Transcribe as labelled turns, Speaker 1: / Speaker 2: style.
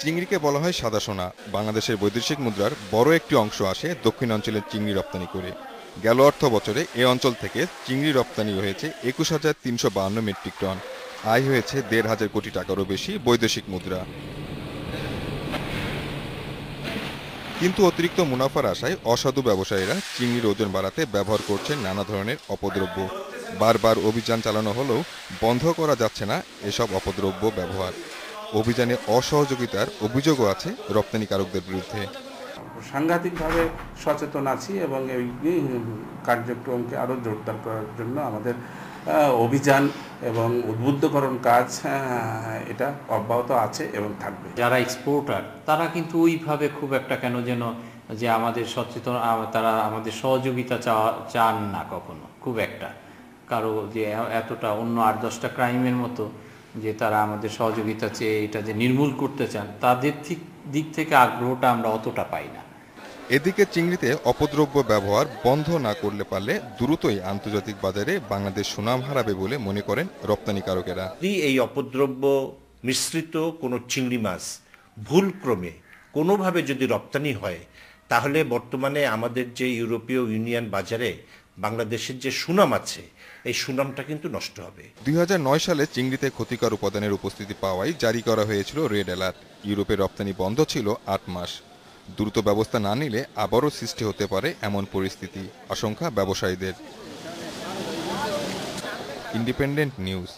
Speaker 1: চিংড়িকে বলা হয় সাদা সোনা। বাংলাদেশের বৈদেশিক মুদ্রার বড় একটি অংশ আসে দক্ষিণাঞ্চলের চিংড়ি রপ্তানি করে। গেল অর্থ বছরে এ অঞ্চল থেকে চিংড়ি রপ্তানি হয়েছে ২১,৩৫২ মেট্রিক টন। আয় হয়েছে ১,৫০০ কোটি টাকারও বেশি বৈদেশিক মুদ্রা। কিন্তু অতিরিক্ত মুনাফার আশায় অসাধু ব্যবসায়ীরা চিংড়ির ওজন বাড়াতে ব্যবহার করছেন নানা ধরনের অপদ্রব্য। বারবার অভিযান চালানো হলেও বন্ধ করা যাচ্ছে না এসব অপদ্রব্য ব্যবহার। অভিযানে অসহযোগিতার অভিযোগও আছে রপ্তানিকারকদের বিরুদ্ধে।
Speaker 2: সাংঘাতিকভাবে সচেতন আছি এবং এই কার্যক্রমকে আরও জোরদার করার জন্য আমাদের অভিযান এবং উদ্বুদ্ধকরণ কাজ এটা অব্যাহত আছে এবং থাকবে।
Speaker 3: যারা এক্সপোর্টার তারা কিন্তু ওইভাবে খুব একটা কেন যেন যে আমাদের সচেতন, তারা আমাদের সহযোগিতা চান না কখনো খুব একটা, কারো যে এতটা অন্য ৮-১০টা ক্রাইমের মতো যে তারা আমাদের সহযোগিতা চেয়ে এটা যে নির্মূল করতে চান, তাদের দিক থেকে আগ্রহটা আমরা অতটা পাই না।
Speaker 1: এদিকে চিংড়িতে অপদ্রব্য ব্যবহার বন্ধ না করলে পারলে দ্রুতই আন্তর্জাতিক বাজারে বাংলাদেশ সুনাম হারাবে বলে মনে করেন রপ্তানিকারকেরা।
Speaker 4: এই অপদ্রব্য মিশ্রিত কোনো চিংড়ি মাছ ভুলক্রমে কোনোভাবে যদি রপ্তানি হয়, তাহলে বর্তমানে আমাদের যে ইউরোপীয় ইউনিয়ন বাজারে বাংলাদেশের যে সুনাম আছে, এই সুনামটা কিন্তু নষ্ট হবে।
Speaker 1: ২০০৯ সালে চিংড়িতে ক্ষতিকর উপাদানের উপস্থিতি পাওয়ায় জারি করা হয়েছিল রেড অ্যালার্ট। ইউরোপে রপ্তানি বন্ধ ছিল ৮ মাস। দ্রুত ব্যবস্থা না নিলে আবারও সৃষ্টি হতে পারে এমন পরিস্থিতি, আশঙ্কা ব্যবসায়ীদের। Independent news.